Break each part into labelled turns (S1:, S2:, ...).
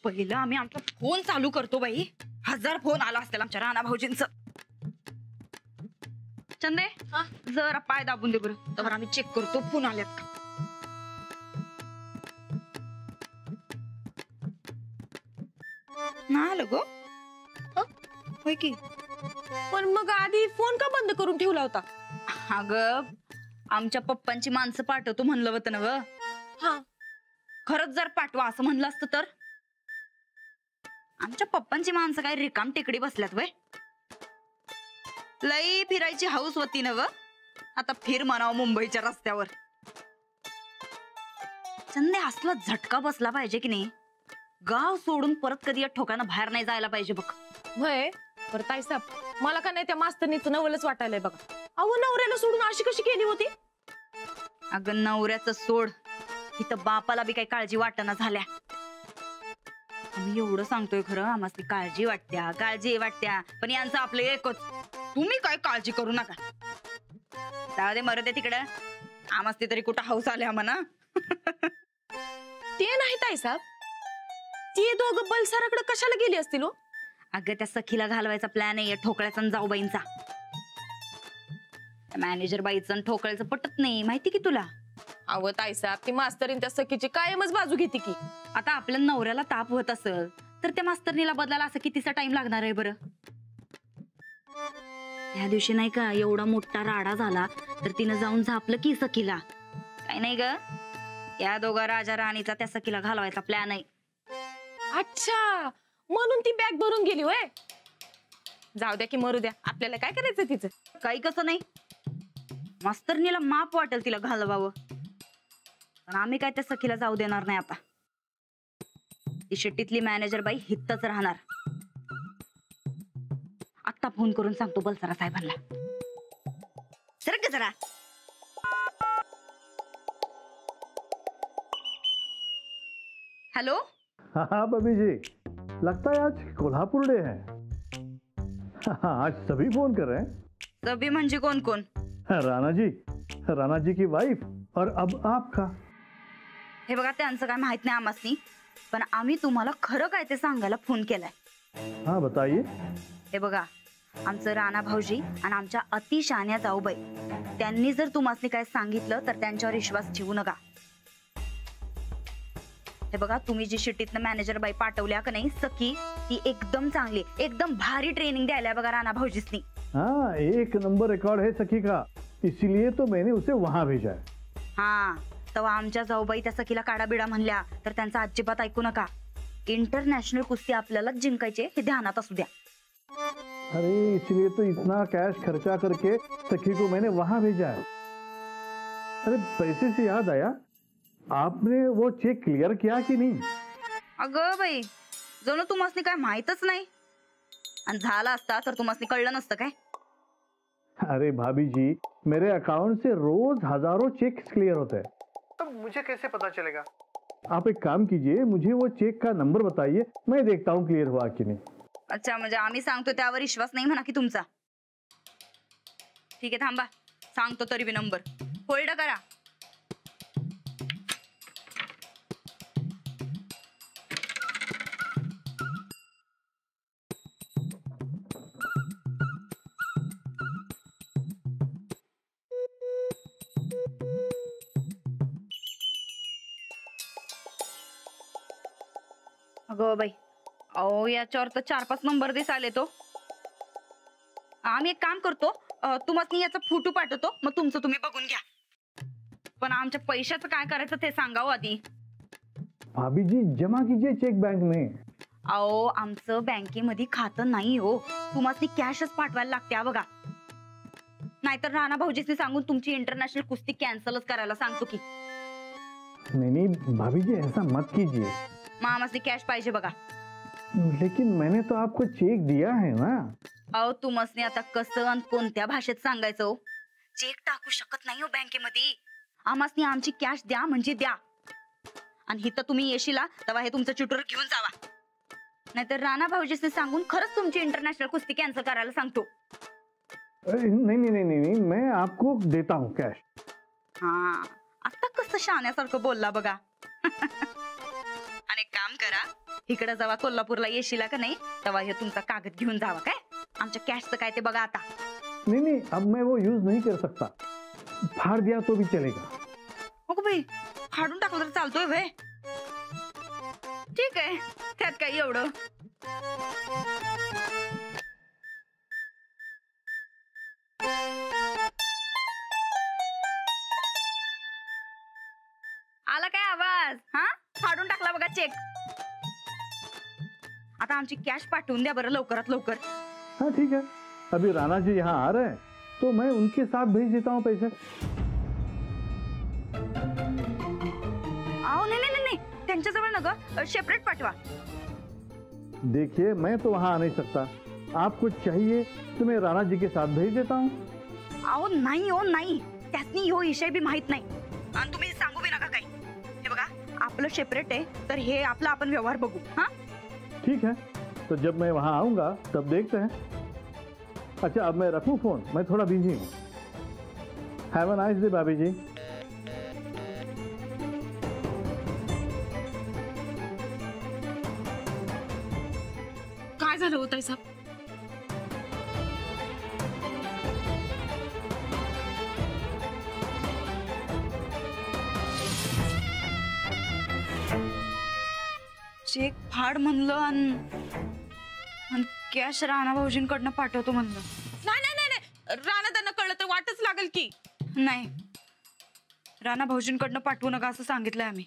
S1: पहिलं आम्ही आमचा फोन चालू करतो बाई. 1000 फोन आला असतील आमच्या राणा भाऊजींचं. चंदे जरा पाय दाबून दे बरं, तर आम्ही चेक करतो फोन आल्यात का. ना आलं गो होय की.
S2: पण मग आधी फोन का बंद करून ठेवला होता?
S1: अगं आमच्या पप्पांची माणसं पाठवतो म्हणलं होतं ना व.
S2: हा
S1: खरंच जर पाठवा असं म्हणलं असतं तर. आमच्या पप्पांची माणसं काय रिकाम टेकडी बसल्यात वय. लई फिरायची हाऊस होती ना व. आता फिर म्हणावं मुंबईच्या रस्त्यावर. चंदे असला झटका बसला पाहिजे की नाही. गाव सोडून परत कधी या ठोकानं बाहेर नाही जायला पाहिजे बघ.
S2: वय बरं ताईसाहेब, मला का नाही त्या मास्तरनीचं नवलच वाटायलंय बघा. अहो नवऱ्याला सोडून अशी कशी केली होती?
S1: अगं नवऱ्याचं सोड, इथं बापाला बी काही काळजी वाटना झाल्या. आम्ही एवढं सांगतोय खरं, आम्हाला काळजी वाटत्या पण यांचं आपलं एकच, तुम्ही काय काळजी करू नका. जाऊ दे मरू दे तिकडं, आमस्ती तरी कुठं हाऊस आल्या म्हणा.
S2: ते नाही ताईसाहेब, ती दोघं बलसराकडे कशाला गेली असतील?
S1: अगं त्या सखीला घालवायचा प्लॅन आहे ठोकळ्याचा आणि जाऊबाईंचा. मॅनेजर बाईचं ठोकळ्याचं पटत नाही माहिती की तुला.
S2: अहो ताईसाहेब, ती मास्तरीन त्या सखीची कायमच बाजू घेते की.
S1: आता आपल्या नवऱ्याला ताप होत असेल तर त्या मास्तरनीला बदलायला असं कितीचा टाइम लागणार आहे बरं. त्या दिवशी नाही का एवढा मोठा राडा झाला तर तिनं जाऊन झापलं की सखीला. काय नाही ग, या दोघा राजा राणीचा त्या सखीला घालवायचा प्लॅन आहे.
S2: अच्छा, म्हणून ती बॅग भरून गेली होय. जाऊ द्या की मरू द्या, आपल्याला काय करायचं तिचं.
S1: काही कसं नाही, मास्तरनीला माप वाटेल तिला घालवावं, पण आम्ही काय त्या सखीला जाऊ देणार नाही. आता ती शिट्टीतली मॅनेजर बाई हितच राहणार. आता फोन करून सांगतो बलसरा साहेबांना. सर ग जरा. हेलो.
S3: हाँ बबी जी, लगता है आज कोल्हापुर डे है. हाँ, आज सभी फोन कर रहे हैं.
S1: सभी म्हणजे कोण कोण?
S3: राणा जी की वाइफ और अब आपका.
S1: हे बघा त्यांचं काय माहित नाही आम्हासनी, पण आम्ही तुम्हाला खरं काय ते सांगायला फोन केलाय.
S3: हाँ बताइए.
S1: हे बघा, आमचं राणा भाऊजी आणि आमच्या अतिशहाण्या जाऊबाई त्यांनी जर तुम्हाला काय सांगितलं तर त्यांच्यावर विश्वास ठेवू नका. हे बघा, तुम्ही जी शिट्टीतनं मॅनेजर बाई पाठवल्या का नाही सखी, ती एकदम चांगली, एकदम भारी ट्रेनिंग द्यायला बघा राणा भाऊजीसनी.
S3: हाँ, एक नंबर रिकॉर्ड है सखी का, इसीलिए तो मैंने उसे वहां भेजा है.
S1: हा, तेव्हा आमच्या जाऊबाई त्या सखीला काडाबिडा म्हणल्या तर त्यांचा अजिबात ऐकू नका. इंटरनॅशनल कुस्ती आपल्याला जिंकायचे हे ध्यानात असू द्या.
S3: अरे इसलिए तो इतना कैश खर्चा करके सखी को मैंने वहां भेजा है. अरे पैसे से याद आया, आपने वो चेक क्लियर किया कि नहीं?
S1: अगं बाई, जणू तुम्हाला काय माहितच नाही, आणि झाला असता तर तुम्हाला कळलं नसतं काय.
S3: अरे भाभी जी, मेरे अकाउंट से रोज हजारों चेक क्लियर होते हैं. तब मुझे कैसे पता चलेगा? आप एक काम कीजिए, मुझे वो चेक का नंबर बताइए, मैं देखता हूँ क्लियर हुआ कि नहीं.
S1: अच्छा, म्हणजे आम्ही सांगतो त्यावर विश्वास नाही म्हणा की तुमचा. ठीक आहे थांबा, सांगतो तरी बी नंबर. होल्ड करा. अगं बाई, अहो याच्यावर तर 4-5 नंबर दिसाले तो. आम्ही एक काम करतो, तुम्हाला याचा फोटो पाठवतो, मग तुमचं तुम्ही बघून घ्या. पण आमच्या पैशाचं काय करायचं ते सांगावं आधी.
S3: भाभी जी जमा कीजिए चेक बैंक में.
S1: अहो आमचं बँकेमध्ये खातं नाही हो, तुम्हाला कॅशच पाठवायला लागते बघा. नाहीतर राणा भाऊजींनी सांगून तुमची इंटरनॅशनल कुस्ती कॅन्सलच करायला सांगतो की.
S3: नहीं भाभी जी ऐसा मत कीजिए.
S1: मामासनी कॅश पाहिजे बघा.
S3: लेकिन मैंने तो आपको चेक दिया है ना.
S1: अहो तुम्हाला आता कसं आणि कोणत्या भाषेत सांगायचं हो. चेक टाकू शकत नाही हो बँकेमध्ये. आम्हासनी आमची कॅश द्या म्हणजे द्या, आणि इथं तुम्ही येशीला तेव्हा हे तुमचं चिटूर घेऊन जावा, नाहीतर राणा भाऊजींनी सांगून खरंच तुमची इंटरनॅशनल कुस्ती कॅन्सल करायला सांगतो.
S3: नहीं नहीं नहीं नहीं, मैं आपको देता हूँ कैश.
S1: हा, आता कसं शाण्यासारखं बोलला बघा. आणि एक काम करा, इकडे जेव्हा कोल्हापूरला येशीला का नाही तेव्हा हे तुमचा कागद घेऊन जावा काय. आमच्या कॅशचं काय ते बघा आता.
S3: नहीं नहीं, अब मैं वो यूज नहीं कर सकता. फाड़ दिया तो भी चलेगा.
S1: अगो बाई, फाडून टाकलं तर चालतोय भाई. ठीक आहे, त्यात काय एवढं. आला काय आवाज? हा, फाडून टाकला बघा चेक. आता आमची कॅश पाठवून द्या बरं लवकरात लवकर.
S3: हाँ ठीक है, अभी राणा जी यहाँ आ रहे हैं तो मैं उनके साथ भेज देता हूँ पैसे.
S1: आओ नाही नाही नाही, त्यांच्याजवळ न ग, सेपरेट पाठवा.
S3: देखिए मैं तो वहाँ आ नहीं सकता. आपको चाहिए तो मैं राणा जी के साथ भेज देता हूँ.
S1: आओ नाही हो नाही, त्यासनी ह्यो विषय बी माहित नाही आणि तुम्ही सांगू बी नका काही. हे बघा, आपलं सेपरेट आहे तर हे आपला आपण व्यवहार बघू. हा
S3: ठीक है, तो जब मैं वहाँ आऊँगा तब देखते हैं. अच्छा अब मैं रखूँ फोन, मैं थोड़ा बिजी हूँ. हैव अ नाइस डे भाभी जी.
S2: काय झालं होतं साहेब?
S1: चेक फाड म्हणलं आणि कॅश राणा भाऊजींकडनं पाठवतो म्हणलं.
S2: नाही नाही नाही नाही, राणा त्यांना कळलं तर वाटच लागेल की.
S1: नाही, राणा भाऊजींकडनं पाठवू नका असं सांगितलंय आम्ही.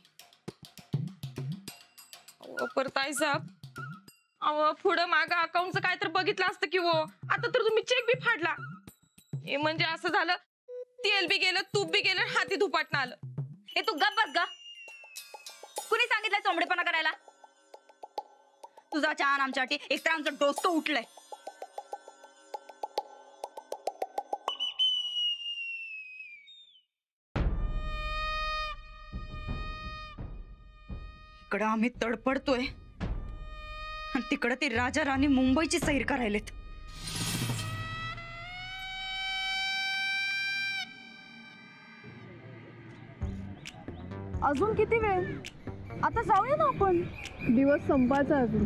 S2: परताई साहेब, अहो पुढं मागं अकाउंटचं काय तर बघितलं असतं की. हो आता तर तुम्ही चेक बी फाडला. हे म्हणजे असं झालं, तेल बी गेलं, तूप बी गेलं, हाती धुपाटणं आलं.
S1: हे तू गप बस ग. कुणी सांगितलंय चोंबडेपणा करायला? तुझा छान आमच्यासाठी एक तर आमचं डोसकं उठलंय. इकडं आम्ही तडपडतोय आणि तिकडं ती राजा राणी मुंबईची सैर करायलेत.
S4: अजून किती वेळ? आता जाऊया ना आपण. दिवस संपायचा अजून.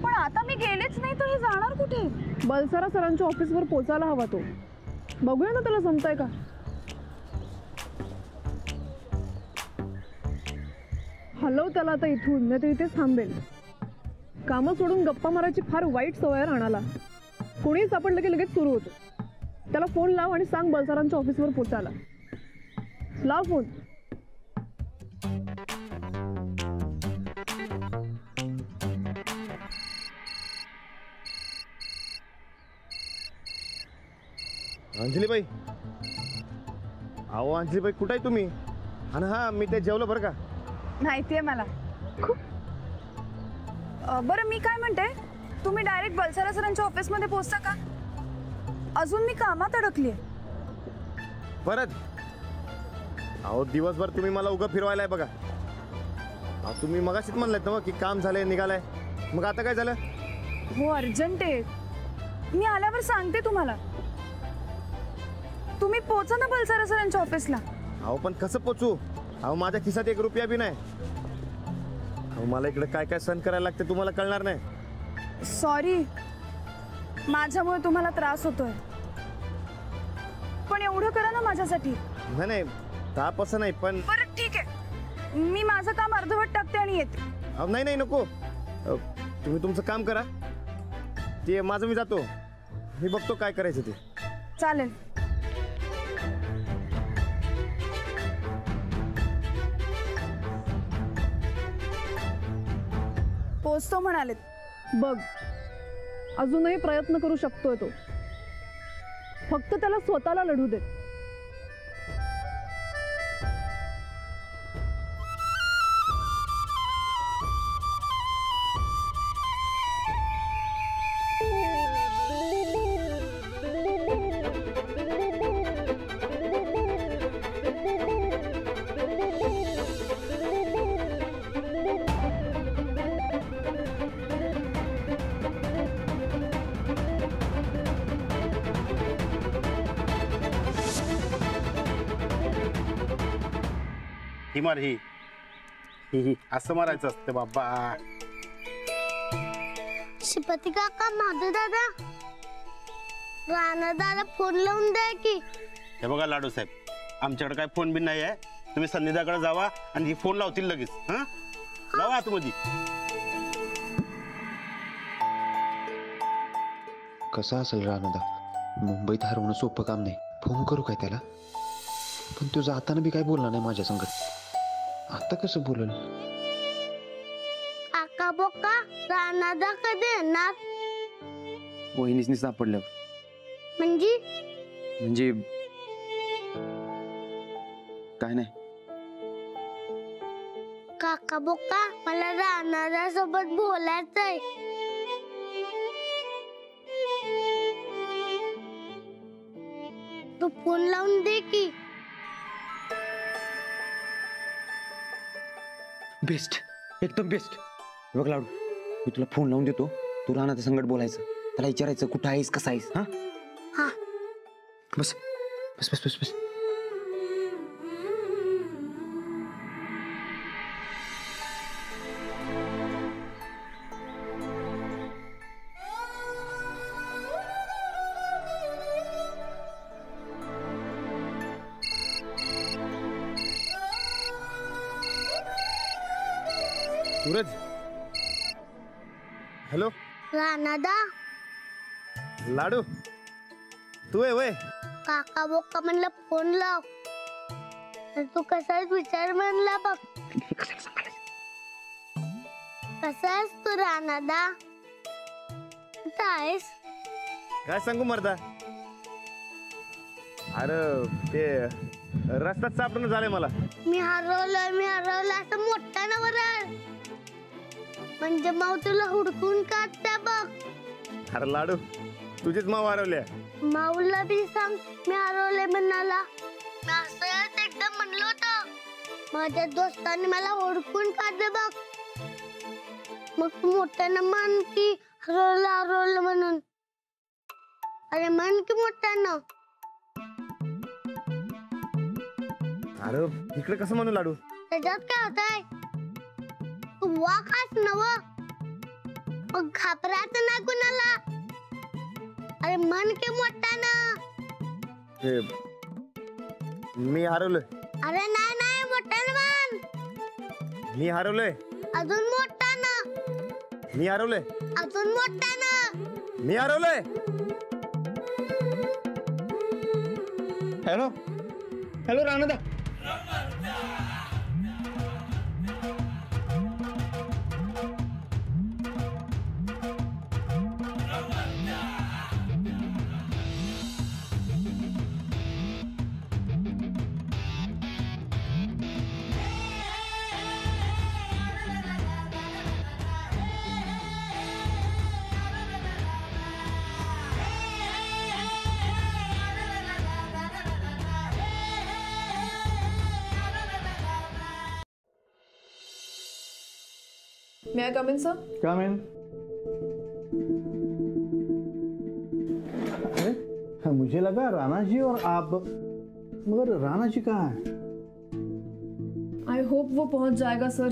S4: पण आता मी गेलेच नाही तर हे जाणार कुठे? बलसारा सरांच्या ऑफिसवर पोचायला हवा तो. बघूया ना त्याला जमतंय का. हलव त्याला आता इथून, नाही तर इथेच थांबेल. कामं सोडून गप्पा मारायची फार वाईट सवय आहे राणाला. कोणीही सापडलं की लगेच सुरू होतो. त्याला फोन लाव आणि सांग बलसारांच्या ऑफिसवर पोचायला. लाव फोन.
S5: अंजलीबाई, अहो अंजलीबाई कुठे आहे तुम्ही? आणि हा मी ते जेवलं बरं का.
S4: माहितीये मला खूप. बरं मी काय म्हणते, तुम्ही डायरेक्ट बलसारा सरांच्या ऑफिसमध्ये पोहोचता का? अजून मी कामात अडकलीये.
S5: परत अहो दिवसभर तुम्ही मला उगा फिरवायलाय बघा. अहो तुम्ही मगाशीच म्हणलात ना की काम झालंय निघालाय, मग आता काय झालं?
S4: हो अर्जंट आहे, मी आल्यावर सांगते तुम्हाला. तुम्ही पोचा ना बलसारा सरांच्या ऑफिसला.
S5: अहो पण कसं पोचू? अहो माझ्या खिशात एक रुपया बी नाही. अहो मला इकडे काय काय सहन करायला लागते तुम्हाला कळणार नाही.
S4: सॉरी, माझ्यामुळे तुम्हाला त्रास होतोय. पण एवढं करा ना माझ्यासाठी.
S5: नाही नाही, ताप असं नाही पण.
S4: बरं ठीक आहे, मी माझं काम अर्धवट टाकते आणि येते.
S5: अहो नाही नाही नको, तुम्ही तुमचं काम करा, ते माझं मी जातो. मी बघतो काय करायचं ते.
S4: चालेल. पोचतो म्हणालेत. बघ अजूनही प्रयत्न करू शकतोय तो. फक्त त्याला स्वतःला लढू दे.
S5: असं मारायचं असतं बाबा.
S6: शिपती काका, माधू दादा, राणा दादा फोन लावून द्या की.
S5: हे बघा लाडू साहेब, आमच्याकडे काय फोन बिन नाही आहे. तुम्ही संध्याकाळकडे जावा आणि फोन लावतील लगेच. हा जावा आतमध्ये.
S7: कसा असेल राणादा? मुंबईत हरवणं सोपं काम नाही. फोन करू काय त्याला? पण तो जाताना बी काय बोलला नाही माझ्या संगत. आता कसं बोलल?
S6: काका बोका, राणा दा कधी येणार?
S7: वहिनीसनी सापडलं
S6: म्हणजे
S7: काय नाही.
S6: काका बोका, मला राणा सोबत बोलायचंय. तू फोन लावून दे की.
S7: बेस्ट, एकदम बेस्ट. बघ लाडू, मी तुला फोन लावून देतो. तू राणाच्या संगत बोलायचं, त्याला विचारायचं कुठं आहेस, कसा आहेस. हा
S6: हा.
S7: बस बस बस बस बस.
S5: सूरज, हॅलो.
S6: राणा दा,
S5: लाडू तू आहे वय?
S6: काका बोका म्हणलं फोन लाव. तर तू कसाच विचार म्हणला बघ. कसा आहेस तू राणा दा? कुठं आहेस?
S5: काय सांगू मर्दा, अरे ते रस्त्यात सापडणं झालंय मला.
S6: मी हरवलं असं मोठा नवरा. म्हणजे माऊ तुला हुडकून काढता बघ.
S5: अरे लाडू, तुझीच माव हरवल्या.
S6: माऊला बी सांग मी हरवले म्हणाला. मी असंच एकदम म्हणलो होतं. माझ्या दोस्तांनी मला हुडकून काढले बघ. मग तू मोठ्यानं म्हण की हरवलं म्हणून. अरे म्हण की मोठ्यानं.
S5: अरे इकडे कसं म्हणू लाडू?
S6: त्याच्यात काय होतंय? तू वाखास नव, मग घाबरायचं नाही कुणाला. अरे मन के मोठ्यानं.
S5: ते मी हरवलोय.
S6: अरे नाही मोठ्यानं म्हण.
S5: मी हरवलोय.
S6: अजून मोठ्यानं.
S5: मी हरवलोय.
S6: अजून मोठ्यानं.
S5: मी हरवलोय.
S7: Hello hello Ranada.
S4: May I come in, sir?
S3: Come in. अरे मुझे लगा राणा जी और आप, मगर राणा जी कहाँ है?
S4: I hope वो पहुंच जाएगा सर.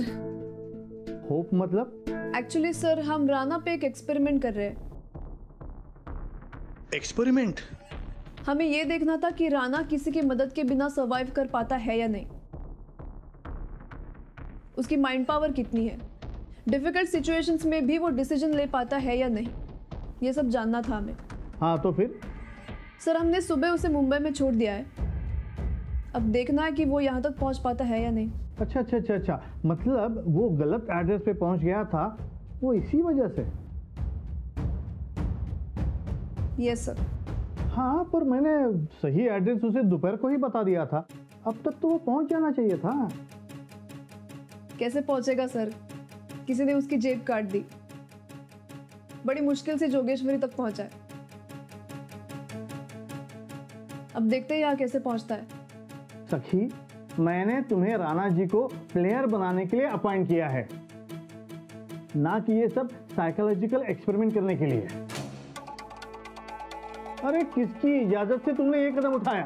S3: होप मतलब?
S4: एक्चुअली सर हम राणा पे एक एक्सपेरिमेंट कर रहे हैं.
S3: एक्सपेरिमेंट?
S4: हमें ये देखना था कि राणा किसी की मदद के बिना सर्वाइव कर पाता है या नहीं. उसकी माइंड पावर कितनी है, डिफिकल्ट सिचुएशंस में भी वो डिसीजन ले पाता है या नहीं, ये सब जानना था हमें.
S3: हाँ तो फिर?
S4: सर हमने सुबह उसे मुंबई में छोड़ दिया है. अब देखना है कि वो यहाँ तक पहुँच पाता है या नहीं.
S3: अच्छा, मतलब वो गलत एड्रेस पे पहुंच गया था, वो इसी वजह से?
S4: Yes sir.
S3: हाँ, पर मैंने सही एड्रेस उसे दोपहर को ही बता दिया था. अब तक तो वो पहुंच जाना चाहिए था.
S4: कैसे पहुंचेगा सर? किसी ने उसकी जेब काट दी. बड़ी मुश्किल से जोगेश्वरी तक पहुंचा है. अब देखते हैं यहाँ कैसे पहुंचता है.
S3: सखी, मैंने तुम्हें राणा जी को प्लेयर बनाने के लिए अपॉइंट किया है, ना कि ये सब साइकोलॉजिकल एक्सपेरिमेंट करने के लिए. अरे किसकी इजाजत से तुमने ये कदम उठाया?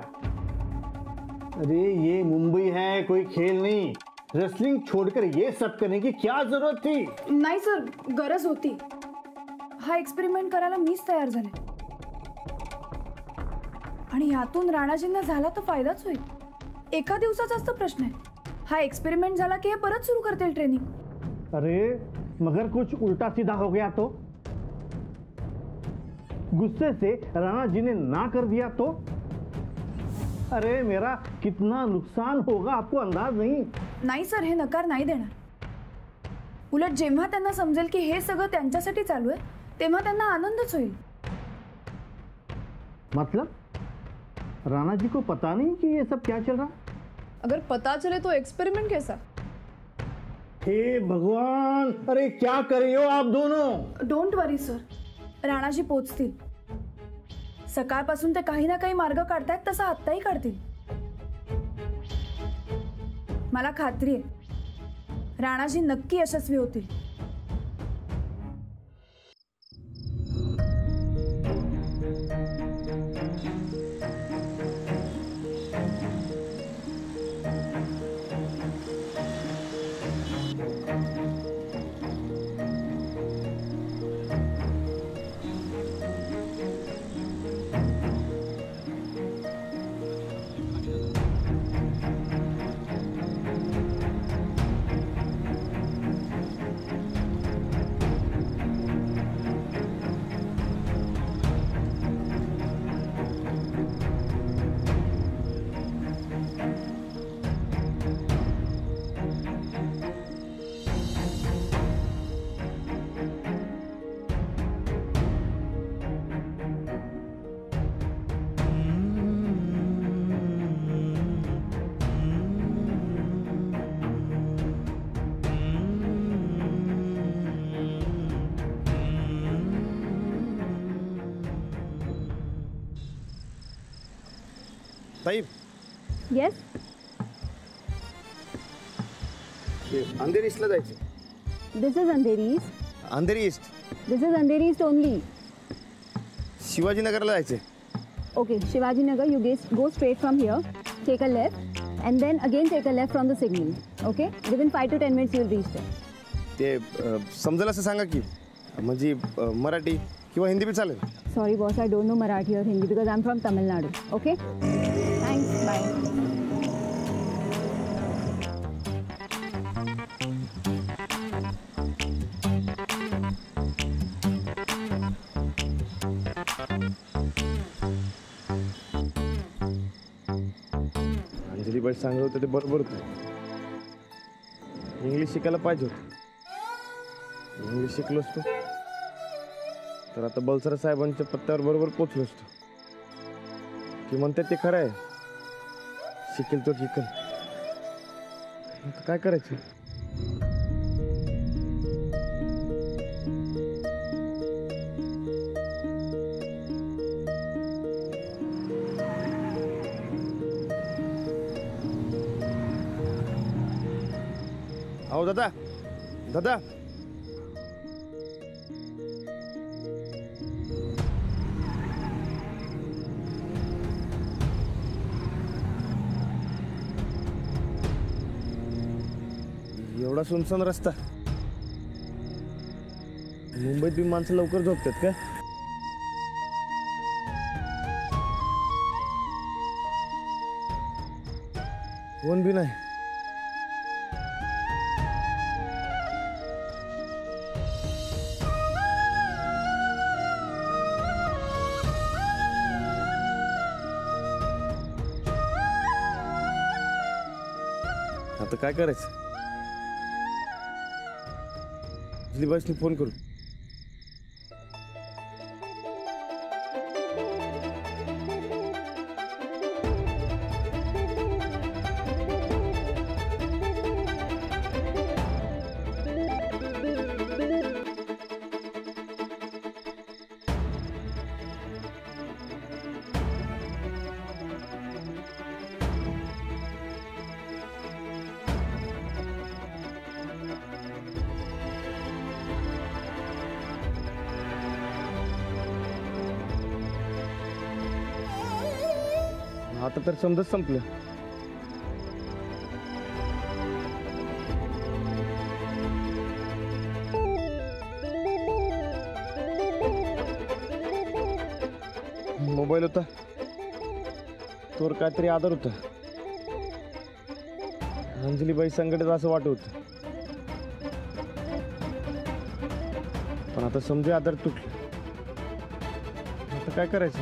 S3: अरे ये मुंबई है, कोई खेल नहीं. रेसलिंग छोड़कर ये सब करने की क्या जरूरत थी?
S4: नाही सर, गरज होती. हा एक्सपेरिमेंट करायला मीच तयार झाले आणि यातून राणाजींना झाला तर फायदाच होईल. एका दिवसाचाच तर प्रश्न आहे. हा एक्सपेरिमेंट झाला की हे परत सुरू करतील ट्रेनिंग.
S3: अरे मगर कुछ उल्टा सीधा हो गया तो? गुस्से से राणा जी ने ना कर दिया तो? अरे मेरा कितना नुकसान होगा आपको अंदाज नहीं.
S4: नाही सर, हे नकार नाही देणार. उलट जेव्हा त्यांना समजेल की हे सगळं त्यांच्यासाठी चालू आहे तेव्हा त्यांना आनंदच होईल.
S3: मतलब राणा जी को पता नहीं कि ये सब क्या चल रहा?
S4: अगर पता चले तो एक्सपेरिमेंट कैसा?
S3: हे भगवान, अरे क्या कर रही हो आप दोनों?
S4: डोंट वरी सर, राणाजी पोचतील. सकाळपासून ते काही ना काही मार्ग काढतायत, तसा आत्ताही काढतील. मला खात्री आहे राणाजी नक्की यशस्वी होतील.
S5: ताई,
S8: येस,
S5: अंधेरी ईस्टला जायचं.
S8: This is Andheri East.
S5: Andheri East,
S8: this is Andheri East only.
S5: शिवाजीनगरला जायचंय.
S8: Okay, Shivaji Nagar, you go straight from here, take a left, and then again take a left from the signal. Okay? Within 5 to 10 minutes you'll reach there.
S5: ते समजेल असं सांगा की, म्हणजे मराठी किंवा हिंदी बी चालेल.
S8: Sorry boss, I don't know Marathi or Hindi because I'm from Tamil Nadu. Okay? Thanks, bye.
S5: Anjali बाई सांगत होते ते बरोबर होतं. इंग्लिश शिकायला पाहिजे होतं. इंग्लिश शिकलो असतो तर आता बलसरा साहेबांच्या पत्त्यावर बरोबर पोचलो असतो. की म्हणतात ते खरं आहे, शिकेल तो शिकेल. आता काय करायचं? अहो दादा, दादा, एवढा सुनसान रस्ता, मुंबईत बी माणसं लवकर झोपतात का? कोण बी नाही. आता काय करायचं? दिलीबाईसनी फोन करू. आता तर समजच संपलं. मोबाईल होता तोवर काहीतरी आदर होता. अंजलीबाई संकटात असं वाटत होतं. पण आता समजे आदर तुटले. आता काय करायचं?